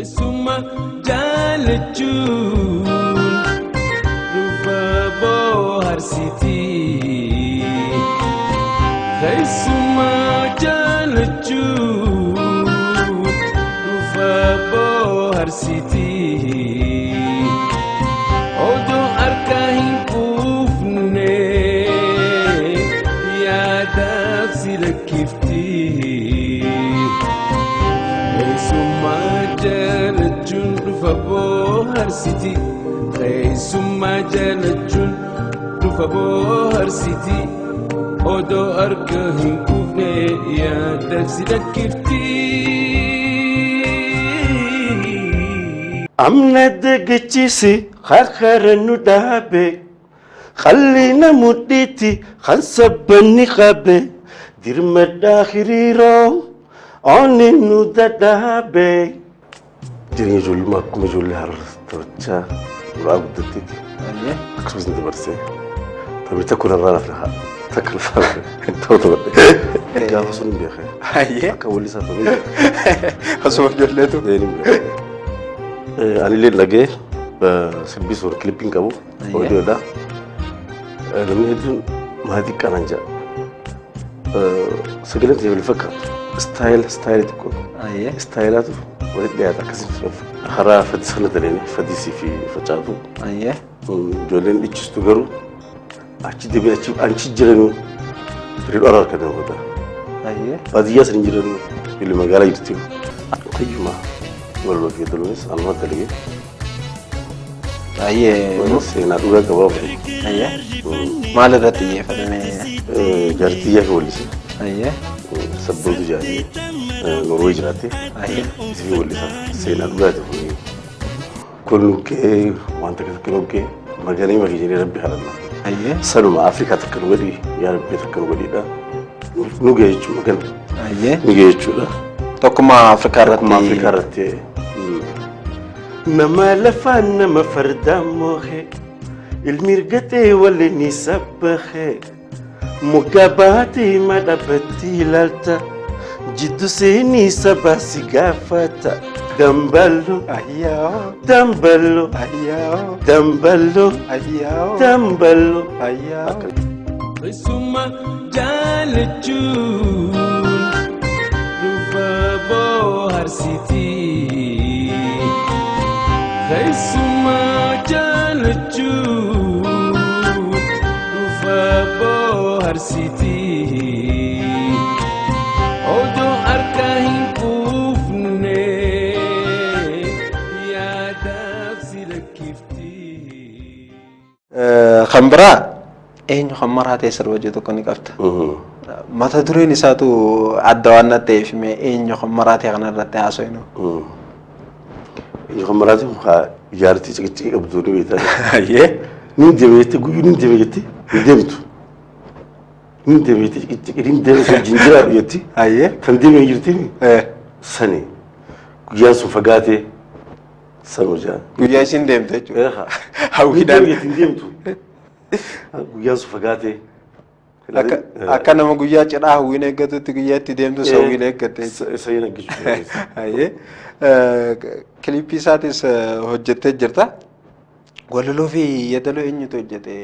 Suma jalechun rufa bohar city. Suma jalechun rufa bohar city. Odo arkahin kufne ya dafsi lekifti. Suma jalechun rufa bohar city. Suma jalechun rufa bohar city. Odo arkahin kufne ya dafsi lekifti. Amna dagachisi khakharanu dabe khallina muditi khansabani khabe dirma dakhiriro oninu dadabe jiri julma kum julli har torcha rab datti aksuz ndabarse tabita kuna rana flaha takalfa toto gafasun bi khair ايه ka wali sa tabi خصوصا جلته ani le lage sibbi sor clipping kabu audio da lami edun mahadi kananja سجلت في الفكرة ستايل تكون ايه ستايلات ولد لي أتكسر خرا فدسنا دلني فديسي في فجابو ايه جولين يشتغلوا أشي دبي أشي جرنو تريد أرار كده وده ايه فديا سنجرنو اللي ما قال يرتيو أيوة والله في دلوس أنا ما تلاقي ايه سينا دوغا كباب ايه ما لدتي فدمي جارتيا كوليسي ايه سبوت جاري نرويج راتي ايه اسمي وليسا سينا دوغا تفوني كل كي وانت كتكلم كي مجاني ما كيجي ربي حرنا ايه سلم أفريقيا تكلم ودي يا ربي تكلم ودي ده نوجي شو مكان ايه نوجي شو ده توكما افريكا ما أفريقيا راتي نما لفان نما فردا موخي المرقتي واللي نسبخي مقاباتي ما دبتي لالتا جدو سيني سبا سيقافتا دمبلو اياه دمبلو اياه دمبلو اياه دمبلو اياه Suma jalechun rufa bohar city. Suma jalechun rufa bohar city. Odo arkahin kufne ya dafsi lekifti. خمبرا اين خمرات يسر وجهه كوني قفت متى درين ساتو عدوانا تيف مي اين خمرات يغنى رتي اسوينو يخمراتي مخا جارتي تكتي ابدوني بيتا ايه نين دميتي قولي نين دميتي ندمتو نين دميتي نين دميتي جنجرا بيتي ايه تندمي يجرتيني ايه سني جياسو فقاتي سنوجا وياشين ديمتو ايه هاوي نين دان دميتي ندمتو جياسو فقاتي akka nama guyyaa cidhaa hawwiin eeggatutti guyyaatti deemtu sawwiin eeggatte سينا جيشو ayyee kilipii isaatis hojjettee jirta walaloo fi yeedaloo eenyutu hojjete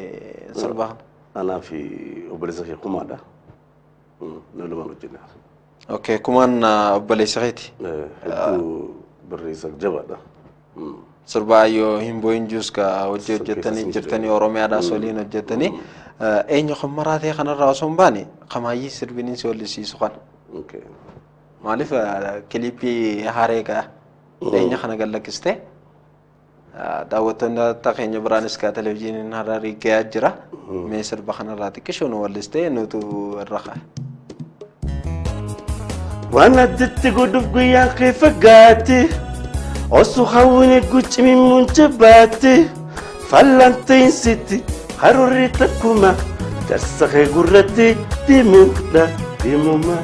sirbaa أنا في أوبريزاكي كومادا نلوم الجنة okay kumaan obboleessakeeti هدو بريزاك جبادة sirbaa yoo hin boo'in juus ka hojjettanii jirtanii oromiyaadhaas waliin hojjettanii eenyu kan maraatee kanarraa osoo hin baane qamaayyii sirbiniin si wallisiisu kan أوكي maaliif kilipii haaree gaa eenyu kana gallakkiste daawwattoonni keenya biraanis ka televezyiiniin hararii gahaa jira mee sirba kanarraa xiqqishoo nu wallistee nutu irra kaa وانا دت قدف قيا كيف قاتي أصو خويني قوش من منجباتي فلانتين ستي حروريتكما ترسخي قرتي ديمودا ديموما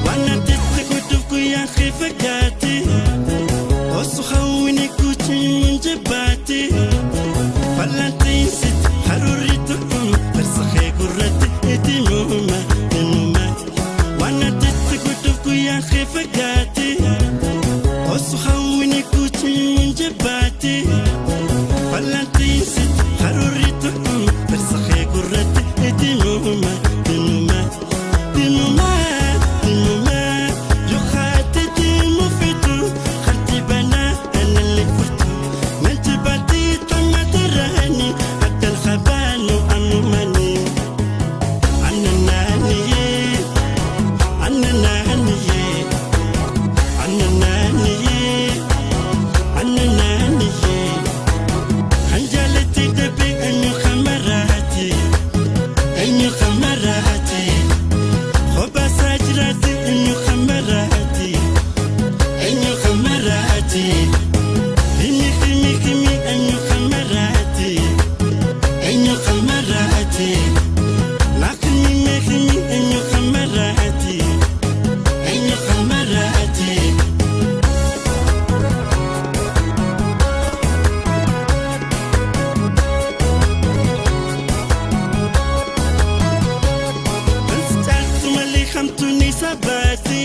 وانا دت قدف قيا كيف قاتي أصو خويني قوش من منجباتي فلانتين ستي حروريتكما ترسخي قرتي ديموما ديموما وانا faggaate osoo hawwini kuutiin jabbaate fallantiinsi haroorri tokko tarsaqee gurratti deemuma deemuma deemuma deemuma yookaate deemu fitu harti banaa anallee furtu manti baatii tamata raani addal habaanu amumani annanaaniye annanaaniye annanaaniye annanaaniye hanjalati dabe anyu khamarati khoba sajrati anyu khamarati kimi anyu khamarati lakini mekimi anyu khamarati خمتوني سباتي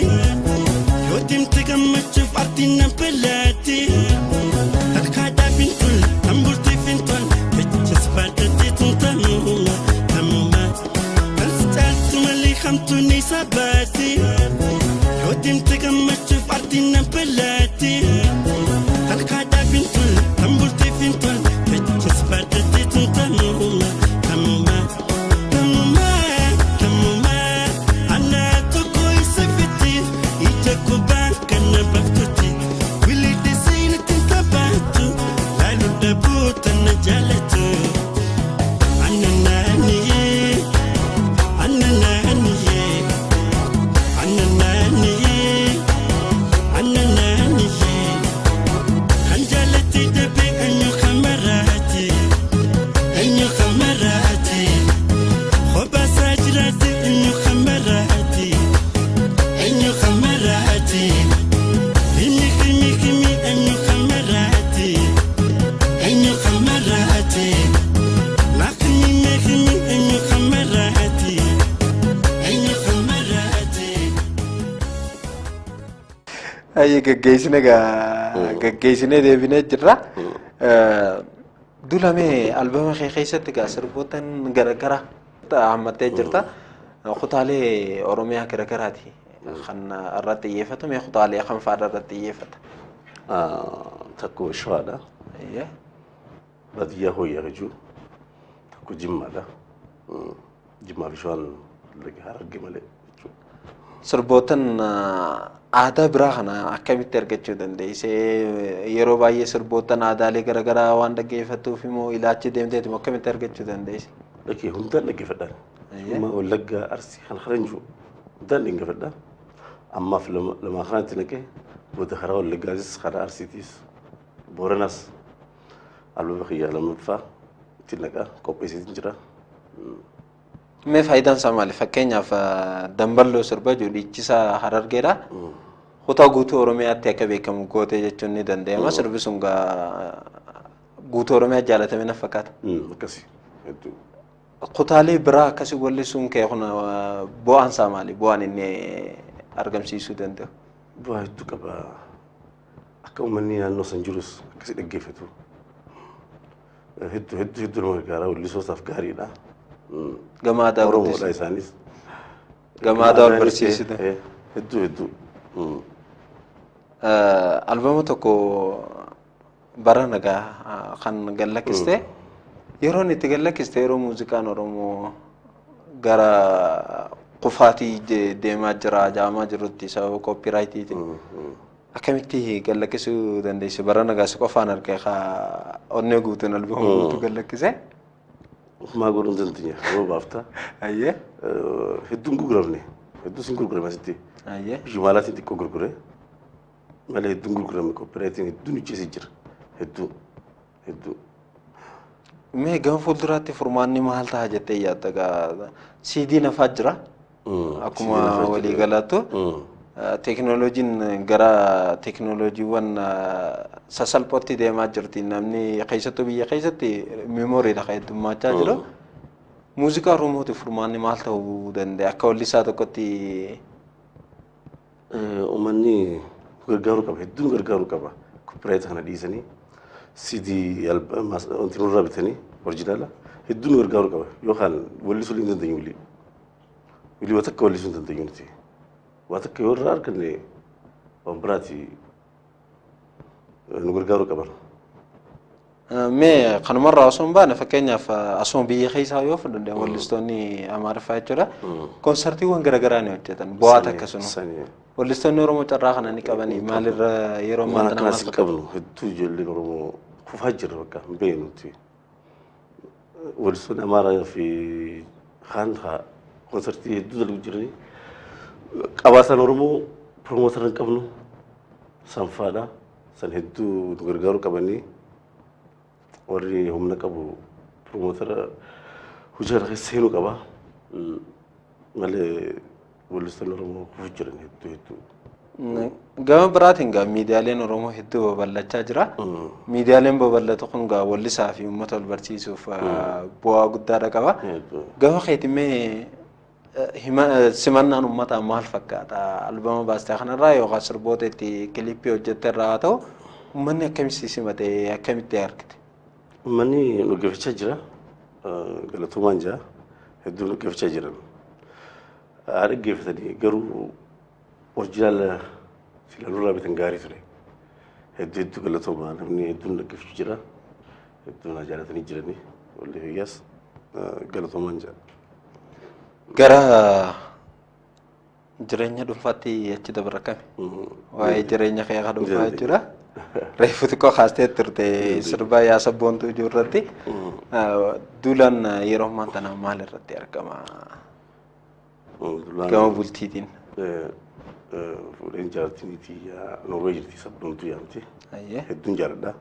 يودم تقمت فارتنا بلاتي القادة بنتل تنبرتي فنتل بتجسباتي تنتموما تموما فلستالتم اللي خمتوني سباتي يودم تقمت فارتنا بلاتي القادة بنتل تنبرتي فنتل بتجسباتي تنتموما تموما Ayi gaggeessine deebinee jirra. Dulamee albama keessatti sirboota garaagaraa hammattee jirta. Kutaalee Oromiyaa garaagaraati kan irratti xiyyeeffatu kutaalee kan faadha irratti xiyyeeffata. Takko Shawaadha. Baadiyyaa Hooyyaa jechuudha. Takko Jimmaadha. Jimmaa fi Shawaan Hararge malee jechuudha. Sirbootan aadaa biraa kana akkamitti argachuu dandeessee yeroo baay'ee sirbootan aadaalee garaagaraa waan dhaggeeffattuuf immoo ilaachi deemteetu akkamitti argachuu dandeesse? Dhagee hundaan dhaggeeffadhaan. Wallaggaa Arsii kan Haranjuu hundaan dhaggeeffadhaan. Ammaaf lama kanatti naqee booda karaa Wallaggaatis karaa Arsiitis Booranas albama kiyyaa lammaffaa ittiin naqaa qopheessiitiin jira. Mee faayidaan isaa maali? Fakkeenyaaf damballoo sirba dhiichisa Harargeedha. Kutaa guutuu Oromiyaatti akka beekamu gootee jechuun ni danda'ama. Sirbi sun guutuu Oromiyaa jaalatame na fakkaata. Akkasii. Kutaalee biraa akkasii wallisuun kee kun bu'aan isaa maali? Bu'aan inni argamsiisuu danda'u? Bu'aa hedduu qaba. Akka uummanni naannoo san jirus akkasii dhaggeeffatu. Hedduu nama gargaara wallisootaaf gaariidha. Gamaadaa Oromoodha isaanis. Gamaadaa wal barsiisudha. Hedduu. Albama tokko bara nagaa kan gallakkiste yeroo itti gallakkiste yeroo muuziqaan Oromoo gara qufaatii deemaa jira jaamaa jirutti sababa koopiraayitiitiin akkamitti gallakkisuu dandeesse? Bara nagaa si qofaan argee onnee guutuun albama guutuu gallakkise. Maa godhuun dandeenya yoo baafta. Ayyee. Hedduun gurguramne hedduu sin gurgurame asitti. Ayyee. Jumaalaatiin xiqqoo gurgure malee hedduun gurgurame koopiraayitiin hedduun ijjeesee jira hedduu. Mee gama fuulduraatti furmaanni maal ta'a jettee yaadda? CD nafaa jira akkuma walii galaattu. Teknooloojiin gara teknooloojiiwwan sasalphootti deemaa jirti. Namni keessattuu biyya keessatti meemoriidha kan heddummachaa jiru. Muuziqaa Oromootiif furmaanni maal ta'uu danda'a? Akka wallisaa tokkotti uummanni gargaaruu qaba hedduun gargaaruu qaba koopiraayit kana dhiisanii CD wanti nurraa bitanii orjinaala hedduun gargaaruu qaba yookaan wallisuu hin dandeenyu wilii waa takka wallisuu hin dandeenyu nuti waa takka yoo irraa arganne waan biraati nu gargaaruu qaban. Mee kanumarraa osoo hin baane fakkeenyaaf asuma biyya keessaa yoo fudhanne wallistoonni Amaariffaa jechuudha. Konsertiiwwan garaagaraa ni hojjetan bu'aa takka sunu. Wallistoonni Oromoo carraa kana ni qabanii maalirra yeroo ammaa kana akkanas hin qabnu hedduu ijoolleen Oromoo kufaa jirra bakka hin beeknu nuti. Wallistoonni Amaaraa fi kaan konsertii hedduu dalgu jiranii qabaataan Oromoo piroomootara hin qabnu sanfaadha san hedduu nu gargaaruu qabanii. warri humna qabu promootara hojii kana keessa seenuu qaba malee wallistoonni Oromoo kufuu jiran hedduu. Gama biraatiin gaa miidiyaaleen Oromoo hedduu babal'achaa jira. Miidiyaaleen babal'atu kun gaa wallisaa fi uummata wal barsiisuuf bu'aa guddaadha qaba. Gama keetimee simannaan uummataa maal fakkaata? Albama baastee kanarraa yookaan sirboota itti kilippii hojjette irraa haa ta'u uummanni akkamitti simatee akkamitti argite? Uummanni dhaggeeffachaa jira. Galatuumaan jira. Hedduu dhaggeeffachaa jiran. Haa dhaggeeffatanii garuu orjinaala silaanurraa bitan gaarii ture. Hedduu galatuumaa namni hedduun dhaggeeffachaa jira. Hedduun jaalatanii jiranii. Walli fayyaas galatuumaan jira. Gara jireenya dhuunfaatti achi dabara kami? Waa'ee jireenya kee akka dhuunfaa jechuudha. Reefu xiqqoo kaastee turte sirba yaa sabboontuu ijoorratti duulaan yeroo ammaa tana maal irratti argama? Gama bultiitiin. Fuudheen jaalatiniitii Noorwee jirti sabboontuu yaamti. Hedduun jaaladha.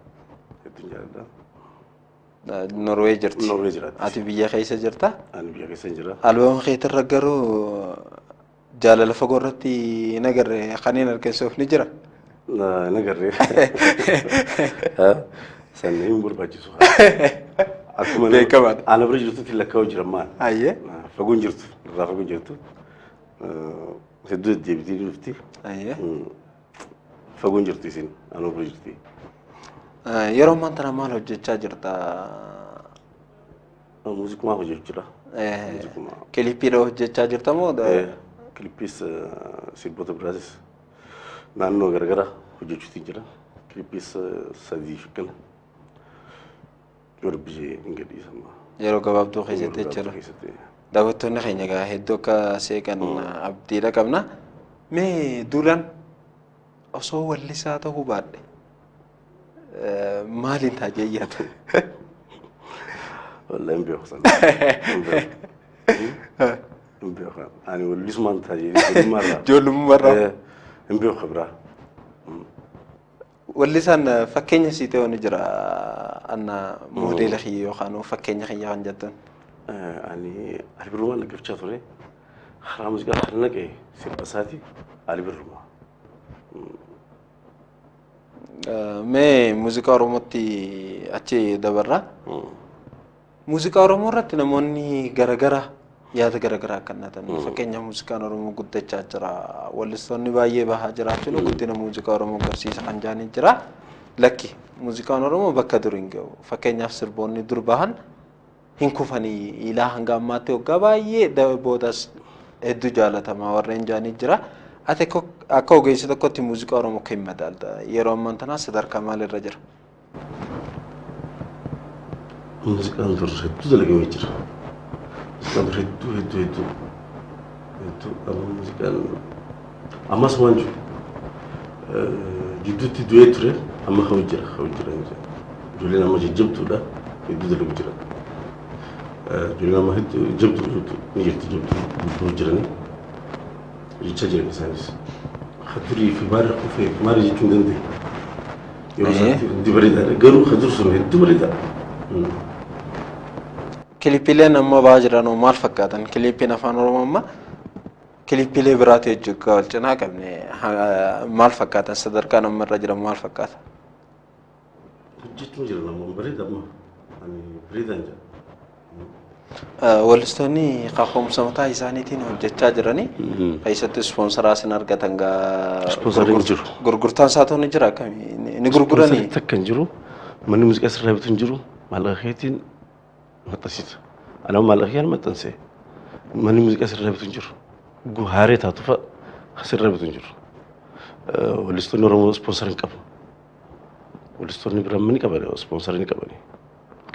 Noorwee jirti. Noorwee jiraatti. Ati biyya keessa jirta? Ani biyya keessa jira. Albama keetirra garuu jaalala fagoo irratti nagarre kaniin argeessuuf ni jira? Nagarre. Sanni hin barbaachisu. Akkuma beekamaadha. Ana bira jirtutti lakkaa'u jira maal? Ayyee. Fagoon jirtu. Irraa fagoon jirtu. Hedduu deebitii dhufti. Ayyee. Fagoon jirtu isin. Ana bira jirti. Yeroo ammaa tana maal hojjechaa jirta? Muuziqaa hojjechaa jira. Kilippiidha hojjechaa jirta moo? Kilippiis sirboota biraatis naannoo garagara hojjechuutiin jira. Kilippiis sadii fi kana yorbijee hin gadhiisamma. Yeroo gabaabduu keessatti jira. Daawwattoonni keenya egaa hedduu akka seeqan abdiidha qabna. Mee duulaan osoo wallisaa ta'uu baadhe maaliin taajeeyyata? Wallahi hin beeku sana. Hin beeku. Ani wallisumaan taajee ijoollummaarraa hin beeku biraa. Wallisaan fakkeenya sii ta'uu ni jira anna moodeela kiyya yookaan fakkeenya kiyya kan jettan. Ani Albirumaan dhaggeeffachaa ture. Karaa muuziqaa kan naqe sirba isaati Albirrumaa. Mee muuziqaa Oromootti achi dabarra. Muuziqaa Oromoo irratti namoonni garagara yaada garagaraa kennatan. Fakkeenya muuziqaan Oromoo guddachaa jira. Wallistoonni baay'ee bahaa jiraachuun guddina muuziqaa Oromoo agarsiisa kan jaanii jira. Lakki muuziqaan Oromoo bakka dur hin gahu. Fakkeenyaaf sirboonni dur bahan hin kufanii ilaa hanga ammaatti waggaa baay'ee boodas hedduu jaalatamaa warreen jaanii jira. Ati akka ogeessa tokkotti muuziqaa Oromoo kan madaalta. Yeroo ammaa tanaa sadarkaa maalirra jira? Muuziqaan dur hedduu dalagamee jira. Muuziqaan dur hedduu. Muuziqaan ammas waan jiru gidduutti du'ee ture amma hawwi jira. Ijoolleen amma jajjabduudha hedduu dalagu jira. Ijoolleen amma hedduu jabdu ni jirti jabdu jiranii. Jecha jiran isaanis. Hadurii fi maara kufee maara jechuun danda'e. Yeroo isaatti hedduu bareedaadha. Garuu hadur sun hedduu bareedaadha. Kilippiileen amma bahaa jiran maal fakkaatan? Kilippiin afaan Oromoo amma kilippiilee biraatu jechuudha wal cinaa qabne maal fakkaatan? Sadarkaan amma irra jiran maal fakkaata? Hojjechuun jiran amma bareeda amma bareedaan jira. Wallistoonni qaqqoomsa mataa isaaniitiin hojjechaa jiranii keessatti ispoonsaraa sin argatan Ispoonsariin jiru. gurgurtaan isaatoon jira akkamii ni gurguranii Takka hin jiru. Manni muuziqaa sirraa bitu hin jiru. Maallaqa keetiin maxxansiisa. Anama maallaqa kiyaan maxxansee. Manni muuziqaa sirraa bitu hin jiru. Guhaaree taatu fa'a sirraa bitu hin jiru. Wallistoonni Oromoo ispoonsarii hin qabu. Wallistoonni biraan ni qaban ispoonsarii ni qabani.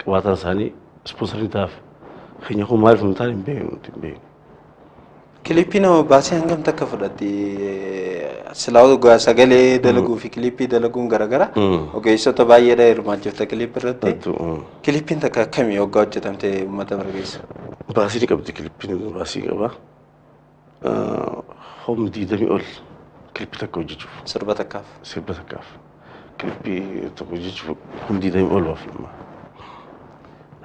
Qabaataan isaanii ispoonsarii taaf. Keenya kun maaliif nu taane hin beeknu. Kilippii nama baasii hangam takka fudhatti silaa sagalee dalaguu fi kilippii dalaguun garagara ogeessota baay'eedha hirmaachifta kilippii irratti. Kilippiin takka akkamii waggaa hojjetamte uummata bargeessa? Baasii ni qabdi kilippiin baasii qaba. Humni 20 ol kilippii takka hojjechuuf. Sirba takkaaf. Sirba takkaaf. Kilippii tokko hojjechuuf humni 20 ol waaf lama.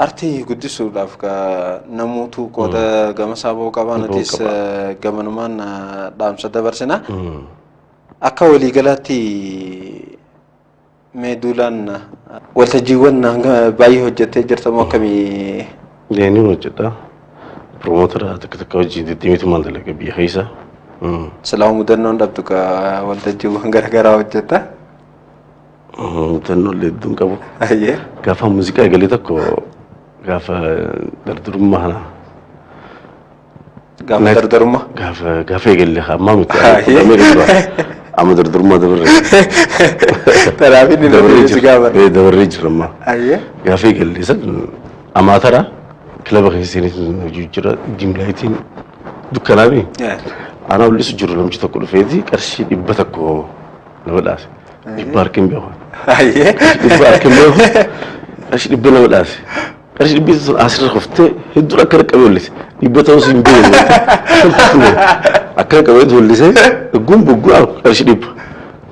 Artii guddisuudhaaf namoota qooda gama saaboo qabaanatis gamanumaan dhaamsa dabarsina. Akka waliigalaatti meeduulaan waltajjiiwwan baay'ee hojjettee jirtamoo akkamii? Leenii hojjedha. Promootara takka hojii deddeemitumaan dalaga biyya keessa. Silaa mudannoon dhabdu waltajjiiwwan garaagaraa hojjetta? Mudannoo hedduun qabu. Gaafa muuziqaa eegalee tokko gaafa dardarummaa kana. Gaafa dardarummaa? Gaafa eegalee ammaa miti. Amma dardarummaa dabarre. Taraafin ni dabarree jira ammaa. Gaafa eegalee san amaatara kilaba keessaniitiin hojii jira diimlaayitiin dukkanaami. Ana ullisu jiru namchi tokko dhufeeti qarshii 100 nama dhaase. Dhibba harkeen beeku. Dhibba harkeen beeku. Qarshii 100 nama dhaase. Qarshii 100 sun asirra qoftee hedduu akka qaqqabee ullise. Dhibba ta'uu siin beeku. Akka qaqqabee ullise gumbuggura qarshii 100.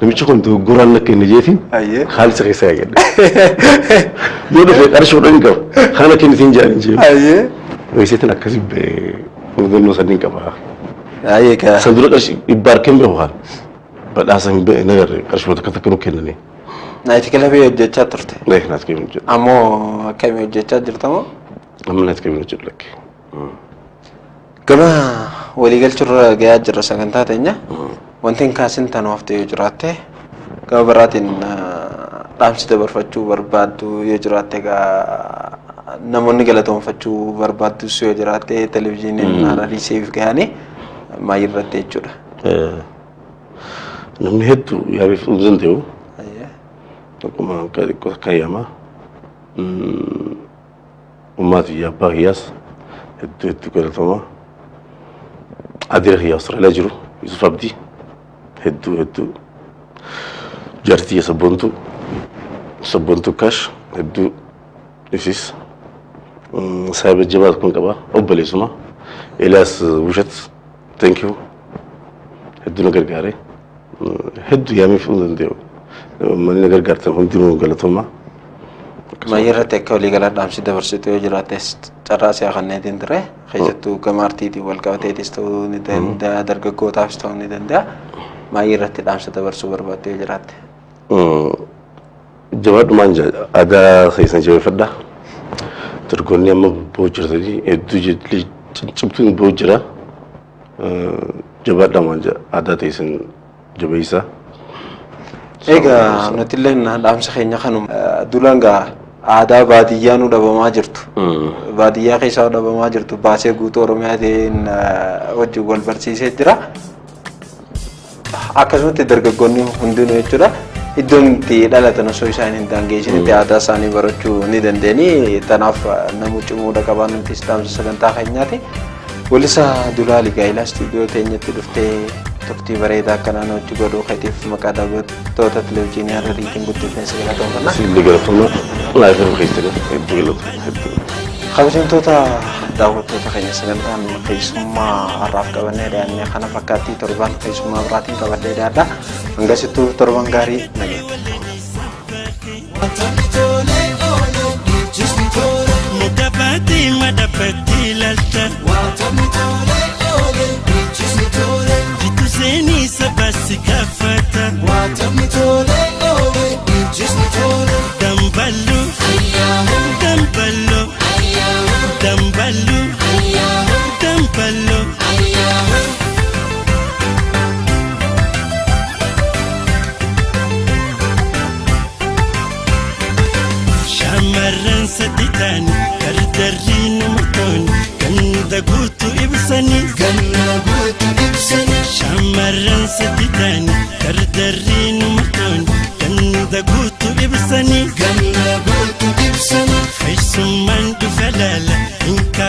Namichi kun guraan akka inni jeetiin haalisa keessa yaadde. Yoo dhufe qarshii 10 qabu. Kana kennitiin jaaniin jeetu. Weesseetiin akkasii bee mudannoo sadiin qaba. Sandura qarshii 100 harkeen beeku haan. Badhaasa hin beekne nagarre qarshii takka nu kennanii. Naayiti kilabii hojjechaa turte? Naayiti kilabii hojjechaa. Ammoo akkamii hojjechaa jirtamoo? Amma naayiti kilabii hojjetu lakke. Gama waliigalchurra gahaa jirra sagantaa teenya. Wanti kaasin tanuu haftee yoo jiraatte gama biraatiin dhaamsi dabarfachuu barbaaddu yoo jiraatte namoonni galatoonfachuu barbaaddu yoo jiraatte televizyiiniin Hararii siif gahanii maal irratti jechuudha. Namni hedduu yaabee fudhuu danda'u. Akkuma xiqqoo kaayyamaa. Ummati abbaa kiyyaas hedduu galatoomaa. Adiira kiyyaa Austraaliyaa jiru Yusuf Abdii hedduu. Jaartii sabboontuu Kaash hedduu ibsis. Saayiba Jabaat kun qaba obboleessuma. Eliyaas Bushat thank you. Hedduu na gargaare. Hedduu yaamee fudhuu danda'u. Manni na gargaartan hundinuu galatoomaa. Maal irratti akka waliigalaa dhaamsi dabarsitu yoo jiraattes carraa siyaa kanneetiin ture keessattuu gama artiitiin wal qabateetis ta'uu ni danda'a dargaggootaafis ta'uu ni danda'a. Maal irratti dhaamsa dabarsuu barbaadde yoo jiraatte? Jabaadhumaan aadaa keessan jabeeffadha. Dargaggoonni amma ba'uu jirtanii hedduu cimtuun ba'uu jira. Jabaadhumaan aadaa keessan jabeessaa. Egaa nuti illee dhaamsa keenya kanuma dulaan aadaa baadiyyaa nu dhabamaa jirtu. Baadiyyaa keessaa dhabamaa jirtu baasee guutuu Oromiyaatiin wajjin wal barsiisee jira. Akkasumatti dargaggoonni hundinuu jechuudha. Iddoon itti dhalatan osoo isaan hin daangessinitti aadaa isaanii barachuu ni dandeenyi. Kanaaf nama cimuudha qabaan nuti dhaamsa sagantaa keenyaati. Walisa Dulaali Gaayilaa istuudiyoo teenyatti dhuftee turtii bareedaa akkanaan hojii godhuu keetiif maqaa daawwattoota televizyiinii Harariitiin guddifnee galatoomfanna. Sillee galatoomna laayifii keessatti hedduu galatoomna. Kabajamtoota daawwattoota keenya sagantaan keessummaa har'aaf qabannee dhiyaannee kana fakkaattii torbaan keessummaa biraatiin qabannee dhiyaadha. Hangasittuu torban gaarii nageenya. Madabati lalta Jituseni sabasi kafata Damballu Damballu Damballu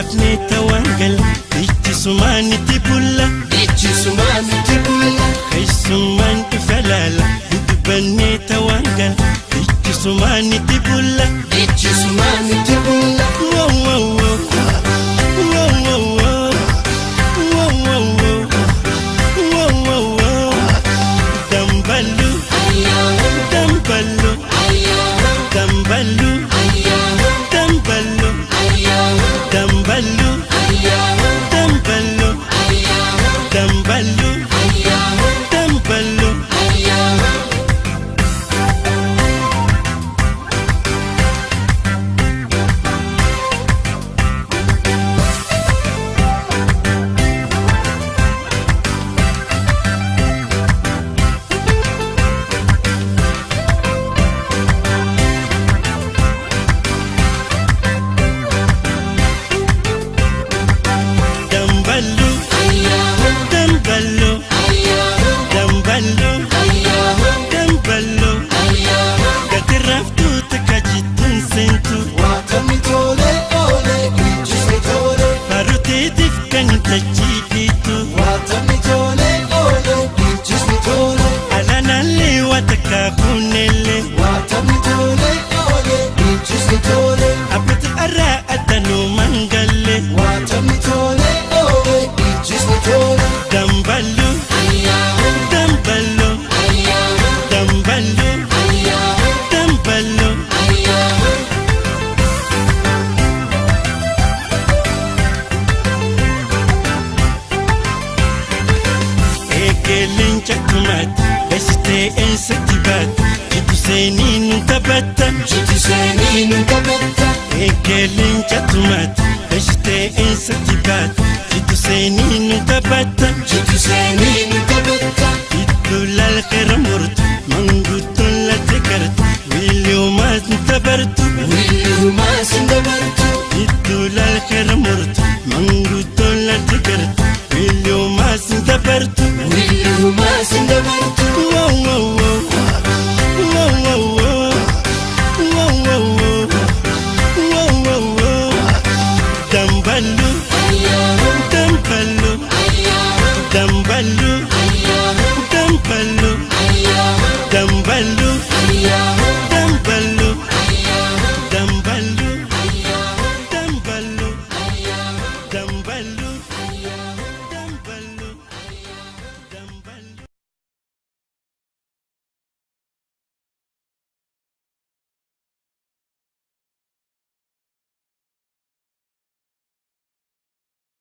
rafne tawangal ichi sumani tibulla kai suman falala dubbanne tawangal ichi sumani tibulla wow wow wow wow wow wow wow wow wow wow dambalu dambalu dambalu dambalu dambalu dambalu dambalu dambalu Will you mas in the